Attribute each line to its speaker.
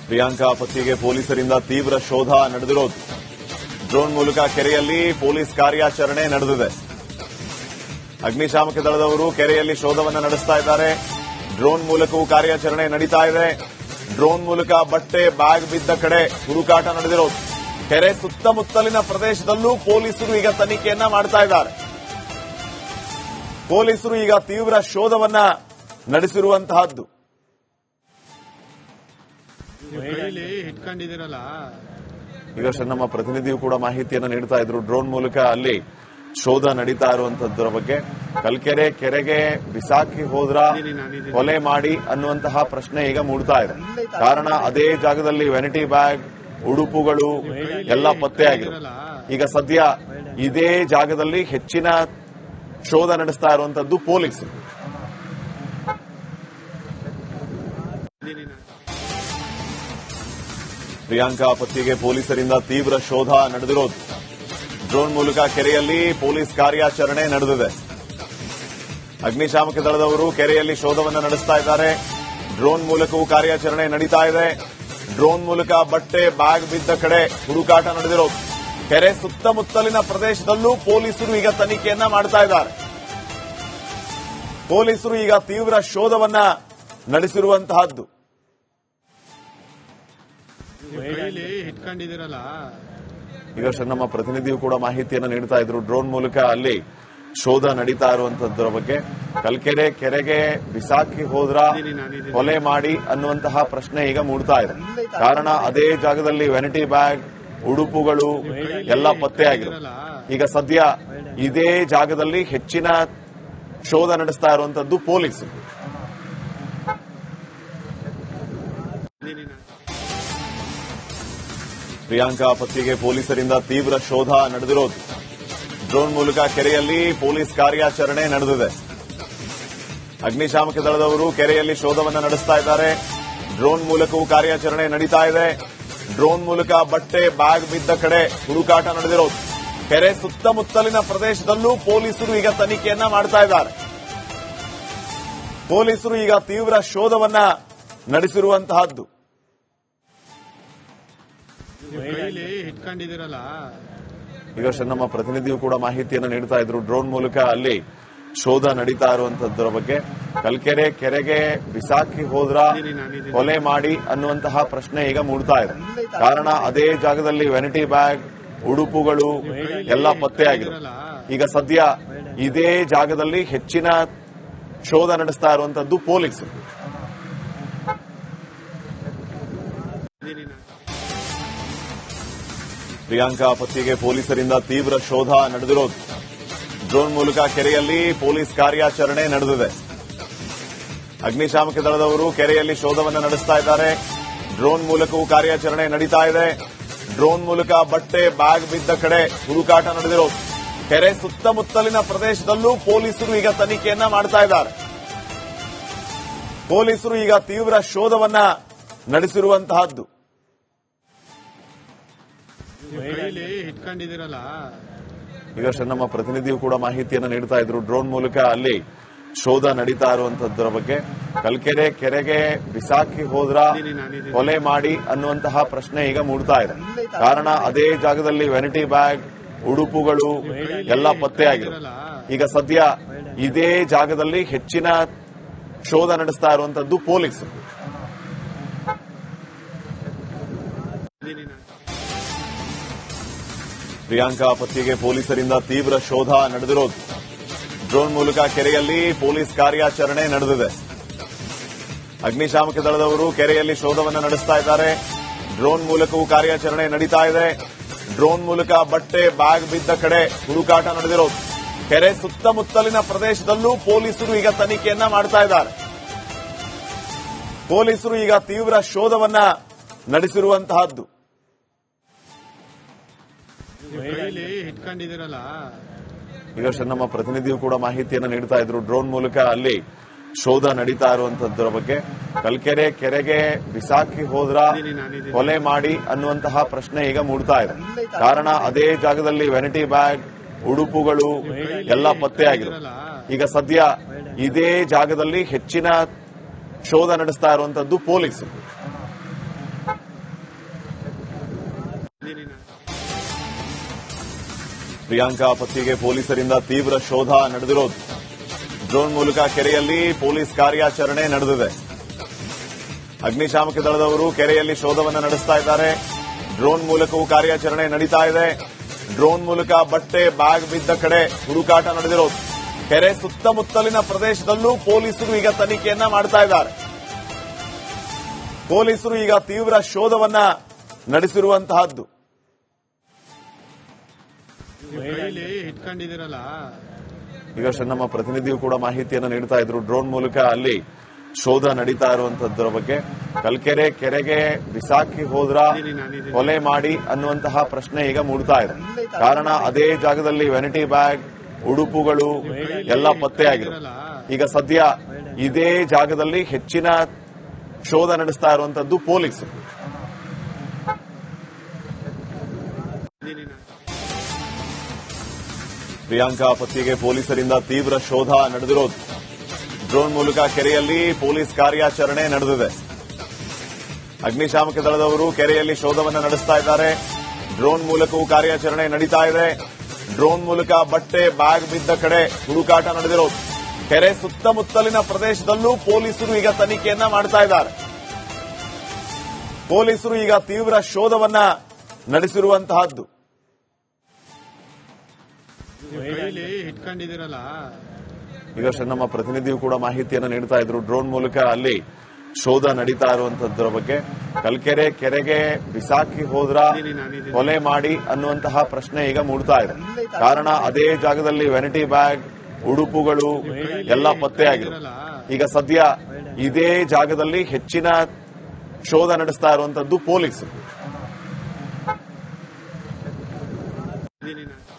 Speaker 1: ಪ್ರಿಯಾಂಕಾ ಪತ್ನಿಗೆ ಪೊಲೀಸರಿಂದ ತೀವ್ರ ಶೋಧ ನಡೆದಿರೋದು. ಡ್ರೋನ್ ಮೂಲಕ ಕೆರೆಯಲ್ಲಿ ಪೊಲೀಸ್ ಕಾರ್ಯಾಚರಣೆ ನಡೆದಿದೆ. ಅಗ್ನಿಶಾಮಕ ದಳದವರು ಕೆರೆಯಲ್ಲಿ ಶೋಧವನ್ನು ನಡೆಸ್ತಾ ಇದ್ದಾರೆ. ಡ್ರೋನ್ ಮೂಲಕವೂ ಕಾರ್ಯಾಚರಣೆ ನಡೀತಾ ಇದೆ. ಡ್ರೋನ್ ಮೂಲಕ ಬಟ್ಟೆ ಬ್ಯಾಗ್ ಬಿದ್ದ ಕಡೆ ಹುಡುಕಾಟ ನಡೆದಿರೋದು. ಕೆರೆ ಸುತ್ತಮುತ್ತಲಿನ ಪ್ರದೇಶದಲ್ಲೂ ಪೊಲೀಸರು ಈಗ ತನಿಖೆಯನ್ನ ಮಾಡ್ತಾ ಇದ್ದಾರೆ. ಪೊಲೀಸರು ಈಗ ತೀವ್ರ ಶೋಧವನ್ನ ನಡೆಸಿರುವಂತಹದ್ದು. ಈಗಷ್ಟೇ ನಮ್ಮ ಪ್ರತಿನಿಧಿಯು ಕೂಡ ಮಾಹಿತಿಯನ್ನು ನೀಡ್ತಾ ಇದ್ರು. ಡ್ರೋನ್ ಮೂಲಕ ಅಲ್ಲಿ ಶೋಧ ನಡೀತಾ ಇರುವಂತದ್ದರ ಬಗ್ಗೆ. ಕಲ್ಕೆರೆ ಕೆರೆಗೆ ಬಿಸಾಕಿ ಹೋದ್ರ ಕೊಲೆ ಮಾಡಿ ಅನ್ನುವಂತಹ ಪ್ರಶ್ನೆ ಈಗ ಮೂಡ್ತಾ ಇದೆ. ಕಾರಣ ಅದೇ ಜಾಗದಲ್ಲಿ ವೆನಿಟಿ ಬ್ಯಾಗ್, ಉಡುಪುಗಳು ಎಲ್ಲ ಪತ್ತೆಯಾಗಿವೆ. ಈಗ ಸದ್ಯ ಇದೇ ಜಾಗದಲ್ಲಿ ಹೆಚ್ಚಿನ ಶೋಧ ನಡೆಸ್ತಾ ಇರುವಂತದ್ದು ಪೊಲೀಸರು. ಪ್ರಿಯಾಂಕಾ ಪತ್ನಿಗೆ ಪೊಲೀಸರಿಂದ ತೀವ್ರ ಶೋಧ ನಡೆದಿರೋದು. ಡ್ರೋನ್ ಮೂಲಕ ಕೆರೆಯಲ್ಲಿ ಪೊಲೀಸ್ ಕಾರ್ಯಾಚರಣೆ ನಡೆದಿದೆ. ಅಗ್ನಿಶಾಮಕ ದಳದವರು ಕೆರೆಯಲ್ಲಿ ಶೋಧವನ್ನು ನಡೆಸ್ತಾ ಇದ್ದಾರೆ. ಡ್ರೋನ್ ಮೂಲಕವೂ ಕಾರ್ಯಾಚರಣೆ ನಡೀತಾ ಇದೆ. ಡ್ರೋನ್ ಮೂಲಕ ಬಟ್ಟೆ ಬ್ಯಾಗ್ ಬಿದ್ದ ಕಡೆ ಹುಡುಕಾಟ ನಡೆದಿರೋದು. ಕೆರೆ ಸುತ್ತಮುತ್ತಲಿನ ಪ್ರದೇಶದಲ್ಲೂ ಪೊಲೀಸರು ಈಗ ತನಿಖೆಯನ್ನ ಮಾಡ್ತಾ ಇದ್ದಾರೆ. ಪೊಲೀಸರು ಈಗ ತೀವ್ರ ಶೋಧವನ್ನ ನಡೆಸಿರುವಂತಹದ್ದು. ಈಗಷ್ಟೇ ನಮ್ಮ ಪ್ರತಿನಿಧಿಯು ಕೂಡ ಮಾಹಿತಿಯನ್ನು ನೀಡ್ತಾ ಇದ್ರು. ಡ್ರೋನ್ ಮೂಲಕ ಅಲ್ಲಿ ಶೋಧ ನಡೀತಾ ಇರುವಂತದ್ದರ ಬಗ್ಗೆ. ಕಲ್ಕೆರೆ ಕೆರೆಗೆ ಬಿಸಾಕಿ ಹೋದ್ರ ಕೊಲೆ ಮಾಡಿ ಅನ್ನುವಂತಹ ಪ್ರಶ್ನೆ ಈಗ ಮೂಡ್ತಾ ಇದೆ. ಕಾರಣ ಅದೇ ಜಾಗದಲ್ಲಿ ವೆನಿಟಿ ಬ್ಯಾಗ್, ಉಡುಪುಗಳು ಎಲ್ಲ ಪತ್ತೆಯಾಗಿವೆ. ಈಗ ಸದ್ಯ ಇದೇ ಜಾಗದಲ್ಲಿ ಹೆಚ್ಚಿನ ಶೋಧ ನಡೆಸ್ತಾ ಇರುವಂತದ್ದು ಪೊಲೀಸರು. ಪ್ರಿಯಾಂಕಾ ಪತ್ನಿಗೆ ಪೊಲೀಸರಿಂದ ತೀವ್ರ ಶೋಧ ನಡೆದಿರೋದು. ಡ್ರೋನ್ ಮೂಲಕ ಕೆರೆಯಲ್ಲಿ ಪೊಲೀಸ್ ಕಾರ್ಯಾಚರಣೆ ನಡೆದಿದೆ. ಅಗ್ನಿಶಾಮಕ ದಳದವರು ಕೆರೆಯಲ್ಲಿ ಶೋಧವನ್ನು ನಡೆಸ್ತಾ ಇದ್ದಾರೆ. ಡ್ರೋನ್ ಮೂಲಕವೂ ಕಾರ್ಯಾಚರಣೆ ನಡೀತಾ ಇದೆ. ಡ್ರೋನ್ ಮೂಲಕ ಬಟ್ಟೆ ಬ್ಯಾಗ್ ಬಿದ್ದ ಕಡೆ ಹುಡುಕಾಟ ನಡೆದಿರೋದು. ಕೆರೆ ಸುತ್ತಮುತ್ತಲಿನ ಪ್ರದೇಶದಲ್ಲೂ ಪೊಲೀಸರು ಈಗ ತನಿಖೆಯನ್ನ ಮಾಡ್ತಾ ಇದ್ದಾರೆ. ಪೊಲೀಸರು ಈಗ ತೀವ್ರ ಶೋಧವನ್ನ ನಡೆಸಿರುವಂತಹದ್ದು. ಈಗಷ್ಟೇ ನಮ್ಮ ಪ್ರತಿನಿಧಿಯು ಕೂಡ ಮಾಹಿತಿಯನ್ನು ನೀಡ್ತಾ ಇದ್ರು. ಡ್ರೋನ್ ಮೂಲಕ ಅಲ್ಲಿ ಶೋಧ ನಡೀತಾ ಇರುವಂತದ್ದರ ಬಗ್ಗೆ. ಕಲ್ಕೆರೆ ಕೆರೆಗೆ ಬಿಸಾಕಿ ಹೋದ್ರ ಕೊಲೆ ಮಾಡಿ ಅನ್ನುವಂತಹ ಪ್ರಶ್ನೆ ಈಗ ಮೂಡ್ತಾ ಇದೆ. ಕಾರಣ ಅದೇ ಜಾಗದಲ್ಲಿ ವೆನಿಟಿ ಬ್ಯಾಗ್, ಉಡುಪುಗಳು ಎಲ್ಲ ಪತ್ತೆಯಾಗಿವೆ. ಈಗ ಸದ್ಯ ಇದೇ ಜಾಗದಲ್ಲಿ ಹೆಚ್ಚಿನ ಶೋಧ ನಡೆಸ್ತಾ ಇರುವಂತದ್ದು ಪೊಲೀಸರು. ಪ್ರಿಯಾಂಕಾ ಪತ್ನಿಗೆ ಪೊಲೀಸರಿಂದ ತೀವ್ರ ಶೋಧ ನಡೆದಿರೋದು. ಡ್ರೋನ್ ಮೂಲಕ ಕೆರೆಯಲ್ಲಿ ಪೊಲೀಸ್ ಕಾರ್ಯಾಚರಣೆ ನಡೆದಿದೆ. ಅಗ್ನಿಶಾಮಕ ದಳದವರು ಕೆರೆಯಲ್ಲಿ ಶೋಧವನ್ನು ನಡೆಸ್ತಾ ಇದ್ದಾರೆ. ಡ್ರೋನ್ ಮೂಲಕವೂ ಕಾರ್ಯಾಚರಣೆ ನಡೀತಾ ಇದೆ. ಡ್ರೋನ್ ಮೂಲಕ ಬಟ್ಟೆ ಬ್ಯಾಗ್ ಬಿದ್ದ ಕಡೆ ಹುಡುಕಾಟ ನಡೆದಿರೋದು. ಕೆರೆ ಸುತ್ತಮುತ್ತಲಿನ ಪ್ರದೇಶದಲ್ಲೂ ಪೊಲೀಸರು ಈಗ ತನಿಖೆಯನ್ನ ಮಾಡ್ತಾ ಇದ್ದಾರೆ. ಪೊಲೀಸರು ಈಗ ತೀವ್ರ ಶೋಧವನ್ನ ನಡೆಸಿರುವಂತಹದ್ದು. ಈಗಷ್ಟೇ ನಮ್ಮ ಪ್ರತಿನಿಧಿಯು ಕೂಡ ಮಾಹಿತಿಯನ್ನು ನೀಡ್ತಾ ಇದ್ರು. ಡ್ರೋನ್ ಮೂಲಕ ಅಲ್ಲಿ ಶೋಧ ನಡೀತಾ ಇರುವಂತದ್ದರ ಬಗ್ಗೆ. ಕಲ್ಕೆರೆ ಕೆರೆಗೆ ಬಿಸಾಕಿ ಹೋದ್ರ ಕೊಲೆ ಮಾಡಿ ಅನ್ನುವಂತಹ ಪ್ರಶ್ನೆ ಈಗ ಮೂಡ್ತಾ ಇದೆ. ಕಾರಣ ಅದೇ ಜಾಗದಲ್ಲಿ ವೆನಿಟಿ ಬ್ಯಾಗ್, ಉಡುಪುಗಳು ಎಲ್ಲ ಪತ್ತೆಯಾಗಿವೆ. ಈಗ ಸದ್ಯ ಇದೇ ಜಾಗದಲ್ಲಿ ಹೆಚ್ಚಿನ ಶೋಧ ನಡೆಸ್ತಾ ಇರುವಂತದ್ದು ಪೊಲೀಸರು. ಪ್ರಿಯಾಂಕಾ ಪತ್ನಿಗೆ ಪೊಲೀಸರಿಂದ ತೀವ್ರ ಶೋಧ ನಡೆದಿರೋದು. ಡ್ರೋನ್ ಮೂಲಕ ಕೆರೆಯಲ್ಲಿ ಪೊಲೀಸ್ ಕಾರ್ಯಾಚರಣೆ ನಡೆದಿದೆ. ಅಗ್ನಿಶಾಮಕ ದಳದವರು ಕೆರೆಯಲ್ಲಿ ಶೋಧವನ್ನು ನಡೆಸ್ತಾ ಇದ್ದಾರೆ. ಡ್ರೋನ್ ಮೂಲಕವೂ ಕಾರ್ಯಾಚರಣೆ ನಡೀತಾ ಇದೆ. ಡ್ರೋನ್ ಮೂಲಕ ಬಟ್ಟೆ ಬ್ಯಾಗ್ ಬಿದ್ದ ಕಡೆ ಹುಡುಕಾಟ ನಡೆದಿರೋದು. ಕೆರೆ ಸುತ್ತಮುತ್ತಲಿನ ಪ್ರದೇಶದಲ್ಲೂ ಪೊಲೀಸರು ಈಗ ತನಿಖೆಯನ್ನ ಮಾಡ್ತಾ ಇದ್ದಾರೆ. ಪೊಲೀಸರು ಈಗ ತೀವ್ರ ಶೋಧವನ್ನ ನಡೆಸಿರುವಂತಹದ್ದು. ಈಗಷ್ಟೇ ನಮ್ಮ ಪ್ರತಿನಿಧಿಯು ಕೂಡ ಮಾಹಿತಿಯನ್ನು ನೀಡ್ತಾ ಇದ್ರು. ಡ್ರೋನ್ ಮೂಲಕ ಅಲ್ಲಿ ಶೋಧ ನಡೀತಾ ಇರುವಂತದ್ದರ ಬಗ್ಗೆ. ಕಲ್ಕೆರೆ ಕೆರೆಗೆ ಬಿಸಾಕಿ ಹೋದ್ರ ಕೊಲೆ ಮಾಡಿ ಅನ್ನುವಂತಹ ಪ್ರಶ್ನೆ ಈಗ ಮೂಡ್ತಾ ಇದೆ. ಕಾರಣ ಅದೇ ಜಾಗದಲ್ಲಿ ವೆನಿಟಿ ಬ್ಯಾಗ್, ಉಡುಪುಗಳು ಎಲ್ಲ ಪತ್ತೆಯಾಗಿವೆ. ಈಗ ಸದ್ಯ ಇದೇ ಜಾಗದಲ್ಲಿ ಹೆಚ್ಚಿನ ಶೋಧ ನಡೆಸ್ತಾ ಇರುವಂತದ್ದು ಪೊಲೀಸರು. ಪ್ರಿಯಾಂಕಾ ಪತ್ನಿಗೆ ಪೊಲೀಸರಿಂದ ತೀವ್ರ ಶೋಧ ನಡೆದಿರೋದು. ಡ್ರೋನ್ ಮೂಲಕ ಕೆರೆಯಲ್ಲಿ ಪೊಲೀಸ್ ಕಾರ್ಯಾಚರಣೆ ನಡೆದಿದೆ. ಅಗ್ನಿಶಾಮಕ ದಳದವರು ಕೆರೆಯಲ್ಲಿ ಶೋಧವನ್ನು ನಡೆಸ್ತಾ ಇದ್ದಾರೆ. ಡ್ರೋನ್ ಮೂಲಕವೂ ಕಾರ್ಯಾಚರಣೆ ನಡೀತಾ ಇದೆ. ಡ್ರೋನ್ ಮೂಲಕ ಬಟ್ಟೆ ಬ್ಯಾಗ್ ಬಿದ್ದ ಕಡೆ ಹುಡುಕಾಟ ನಡೆದಿರೋದು. ಕೆರೆ ಸುತ್ತಮುತ್ತಲಿನ ಪ್ರದೇಶದಲ್ಲೂ ಪೊಲೀಸರು ಈಗ ತನಿಖೆಯನ್ನ ಮಾಡ್ತಾ ಇದ್ದಾರೆ. ಪೊಲೀಸರು ಈಗ ತೀವ್ರ ಶೋಧವನ್ನ ನಡೆಸಿರುವಂತಹದ್ದು. ಈಗ ನಮ್ಮ ಪ್ರತಿನಿಧಿಯು ಕೂಡ ಮಾಹಿತಿಯನ್ನು ನೀಡ್ತಾ ಇದ್ರು. ಡ್ರೋನ್ ಮೂಲಕ ಅಲ್ಲಿ ಶೋಧ ನಡೀತಾ ಇರುವಂತದ್ದರ ಬಗ್ಗೆ. ಕಲ್ಕೆರೆ ಕೆರೆಗೆ ಬಿಸಾಕಿ ಹೋದ್ರ ಕೊಲೆ ಮಾಡಿ ಅನ್ನುವಂತಹ ಪ್ರಶ್ನೆ ಈಗ ಮೂಡ್ತಾ ಇದೆ. ಕಾರಣ ಅದೇ ಜಾಗದಲ್ಲಿ ವೆನಿಟಿ ಬ್ಯಾಗ್, ಉಡುಪುಗಳು ಎಲ್ಲ ಪತ್ತೆಯಾಗಿವೆ. ಈಗ ಸದ್ಯ ಇದೇ ಜಾಗದಲ್ಲಿ ಹೆಚ್ಚಿನ ಶೋಧ ನಡೆಸ್ತಾ ಇರುವಂತದ್ದು ಪೊಲೀಸರು. ಪ್ರಿಯಾಂಕಾ ಪತ್ನಿಗೆ ಪೊಲೀಸರಿಂದ ತೀವ್ರ ಶೋಧ ನಡೆದಿರೋದು. ಡ್ರೋನ್ ಮೂಲಕ ಕೆರೆಯಲ್ಲಿ ಪೊಲೀಸ್ ಕಾರ್ಯಾಚರಣೆ ನಡೆದಿದೆ. ಅಗ್ನಿಶಾಮಕ ದಳದವರು ಕೆರೆಯಲ್ಲಿ ಶೋಧವನ್ನು ನಡೆಸ್ತಾ ಇದ್ದಾರೆ. ಡ್ರೋನ್ ಮೂಲಕವೂ ಕಾರ್ಯಾಚರಣೆ ನಡೀತಾ ಇದೆ. ಡ್ರೋನ್ ಮೂಲಕ ಬಟ್ಟೆ ಬ್ಯಾಗ್ ಬಿದ್ದ ಕಡೆ ಹುಡುಕಾಟ ನಡೆದಿರೋದು. ಕೆರೆ ಸುತ್ತಮುತ್ತಲಿನ ಪ್ರದೇಶದಲ್ಲೂ ಪೊಲೀಸರು ಈಗ ತನಿಖೆಯನ್ನ ಮಾಡ್ತಾ ಇದ್ದಾರೆ. ಪೊಲೀಸರು ಈಗ ತೀವ್ರ ಶೋಧವನ್ನ ನಡೆಸಿರುವಂತಹದ್ದು. ಈಗ ನಮ್ಮ ಪ್ರತಿನಿಧಿಯು ಕೂಡ ಮಾಹಿತಿಯನ್ನು ನೀಡ್ತಾ ಇದ್ರು. ಡ್ರೋನ್ ಮೂಲಕ ಅಲ್ಲಿ ಶೋಧ ನಡೀತಾ ಇರುವಂತದ್ದರ ಬಗ್ಗೆ. ಕಲ್ಕೆರೆ ಕೆರೆಗೆ ಬಿಸಾಕಿ ಹೋದ್ರ ಕೊಲೆ ಮಾಡಿ ಅನ್ನುವಂತಹ ಪ್ರಶ್ನೆ ಈಗ ಮೂಡ್ತಾ ಇದೆ. ಕಾರಣ ಅದೇ ಜಾಗದಲ್ಲಿ ವೆನಿಟಿ ಬ್ಯಾಗ್, ಉಡುಪುಗಳು ಎಲ್ಲ ಪತ್ತೆಯಾಗಿವೆ. ಈಗ ಸದ್ಯ ಇದೇ ಜಾಗದಲ್ಲಿ ಹೆಚ್ಚಿನ ಶೋಧ ನಡೆಸ್ತಾ ಇರುವಂತದ್ದು ಪೊಲೀಸರು.